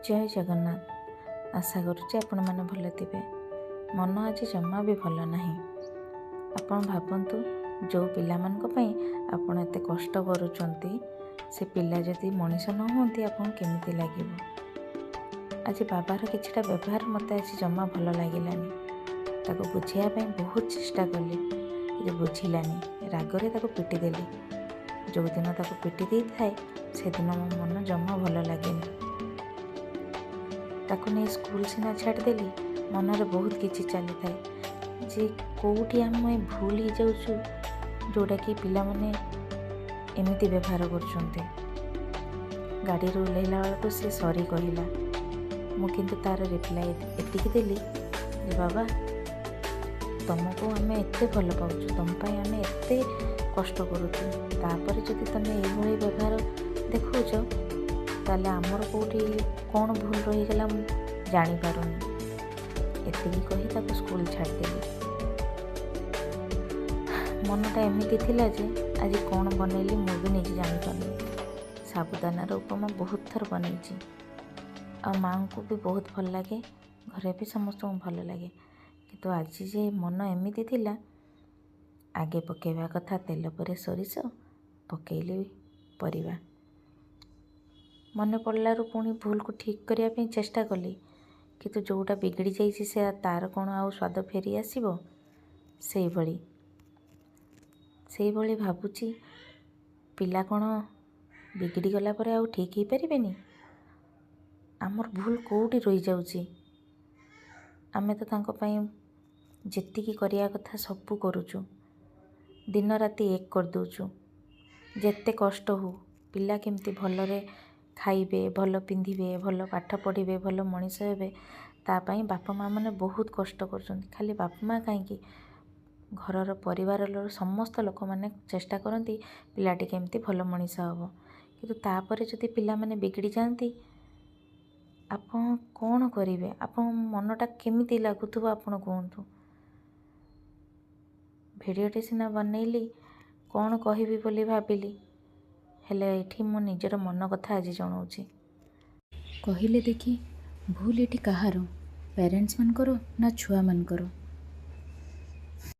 ଜୟ ଜଗନ୍ନାଥ। ଆଶା କରୁଛି ଆପଣମାନେ ଭଲ ଥିବେ। ମନ ଆଜି ଜମା ବି ଭଲ ନାହିଁ। ଆପଣ ଭାବନ୍ତୁ, ଯେଉଁ ପିଲାମାନଙ୍କ ପାଇଁ ଆପଣ ଏତେ କଷ୍ଟ କରୁଛନ୍ତି, ସେ ପିଲା ଯଦି ମଣିଷ ନ ହୁଅନ୍ତି ଆପଣଙ୍କୁ କେମିତି ଲାଗିବ? ଆଜି ବାବାର କିଛିଟା ବ୍ୟବହାର ମୋତେ ଆଜି ଜମା ଭଲ ଲାଗିଲାନି। ତାକୁ ବୁଝେଇବା ପାଇଁ ବହୁତ ଚେଷ୍ଟା କଲି, କିନ୍ତୁ ବୁଝିଲାନି। ରାଗରେ ତାକୁ ପିଟି ଦେଲି। ଯେଉଁଦିନ ତାକୁ ପିଟି ଦେଇଥାଏ ସେଦିନ ମୋ ମନ ଜମା ଭଲ ଲାଗେନି। ତାକୁ ନେଇ ସ୍କୁଲ ସିନା ଛାଡ଼ିଦେଲି, ମନରେ ବହୁତ କିଛି ଚାଲିଥାଏ ଯେ କେଉଁଠି ଆମେ ଭୁଲ ହେଇଯାଉଛୁ, ଯେଉଁଟାକି ପିଲାମାନେ ଏମିତି ବ୍ୟବହାର କରୁଛନ୍ତି। ଗାଡ଼ିରୁ ଓହ୍ଲାଇଲା ବେଳକୁ ସେ ସରି କହିଲା। ମୁଁ କିନ୍ତୁ ତାର ରିପ୍ଲାଏ ଏତିକି ଦେଲି ଯେ ବାବା, ତୁମକୁ ଆମେ ଏତେ ଭଲ ପାଉଛୁ, ତୁମ ପାଇଁ ଆମେ ଏତେ କଷ୍ଟ କରୁଛୁ, ତାପରେ ଯଦି ତୁମେ ଏଇଭଳି ବ୍ୟବହାର ଦେଖାଉଛ, ତାହେଲେ ଆମର କେଉଁଠି କ'ଣ ଭୁଲ ରହିଗଲା ମୁଁ ଜାଣିପାରୁନି। ଏତିକି କହି ତାକୁ ସ୍କୁଲ ଛାଡ଼ିଦେଲି। ମନଟା ଏମିତି ଥିଲା ଯେ ଆଜି କ'ଣ ବନେଇଲି ମୁଁ ବି ନିଜେ ଜାଣିପାରୁନି। ସାବୁଦାନାର ଉପମା ବହୁତ ଥର ବନେଇଛି, ଆଉ ମାଆଙ୍କୁ ବି ବହୁତ ଭଲ ଲାଗେ, ଘରେ ବି ସମସ୍ତଙ୍କୁ ଭଲ ଲାଗେ। କିନ୍ତୁ ଆଜି ଯେ ମନ ଏମିତି ଥିଲା, ଆଗେ ପକାଇବା କଥା ତେଲ ପରେ ସୋରିଷ, ପକାଇଲି ପରିବା। ମନେ ପଡ଼ିଲାରୁ ପୁଣି ଭୁଲକୁ ଠିକ୍ କରିବା ପାଇଁ ଚେଷ୍ଟା କଲି, କିନ୍ତୁ ଯେଉଁଟା ବିଗିଡ଼ି ଯାଇଛି ସେ ତାର କ'ଣ ଆଉ ସ୍ୱାଦ ଫେରି ଆସିବ? ସେଇଭଳି ଭାବୁଛି, ପିଲା କ'ଣ ବିଗିଡ଼ି ଗଲା ପରେ ଆଉ ଠିକ୍ ହେଇପାରିବେନି? ଆମର ଭୁଲ କେଉଁଠି ରହିଯାଉଛି? ଆମେ ତ ତାଙ୍କ ପାଇଁ ଯେତିକି କରିବା କଥା ସବୁ କରୁଛୁ, ଦିନ ରାତି ଏକ କରିଦେଉଛୁ। ଯେତେ କଷ୍ଟ ହଉ, ପିଲା କେମିତି ଭଲରେ ଖାଇବେ, ଭଲ ପିନ୍ଧିବେ, ଭଲ ପାଠ ପଢ଼ିବେ, ଭଲ ମଣିଷ ହେବେ, ତା ପାଇଁ ବାପା ମାଆ ମାନେ ବହୁତ କଷ୍ଟ କରୁଛନ୍ତି। ଖାଲି ବାପା ମାଆ କାହିଁକି, ଘରର ପରିବାରର ସମସ୍ତ ଲୋକମାନେ ଚେଷ୍ଟା କରନ୍ତି ପିଲାଟି କେମିତି ଭଲ ମଣିଷ ହେବ। କିନ୍ତୁ ତାପରେ ଯଦି ପିଲାମାନେ ବିଗିଡ଼ି ଯାଆନ୍ତି, ଆପଣ କ'ଣ କରିବେ? ଆପଣଙ୍କ ମନଟା କେମିତି ଲାଗୁଥିବ ଆପଣ କୁହନ୍ତୁ। ଭିଡ଼ିଓଟି ସିନା ବନେଇଲି କ'ଣ କହିବି ବୋଲି ଭାବିଲି, ହେଲେ ଏଠି ମୁଁ ନିଜର ମନ କଥା ଆଜି ଜଣାଉଛି। କହିଲେ ଦେଖି, ଭୁଲ ଏଠି କାହାର? ପ୍ୟାରେଣ୍ଟସ୍ ମାନଙ୍କର ନା ଛୁଆମାନଙ୍କର?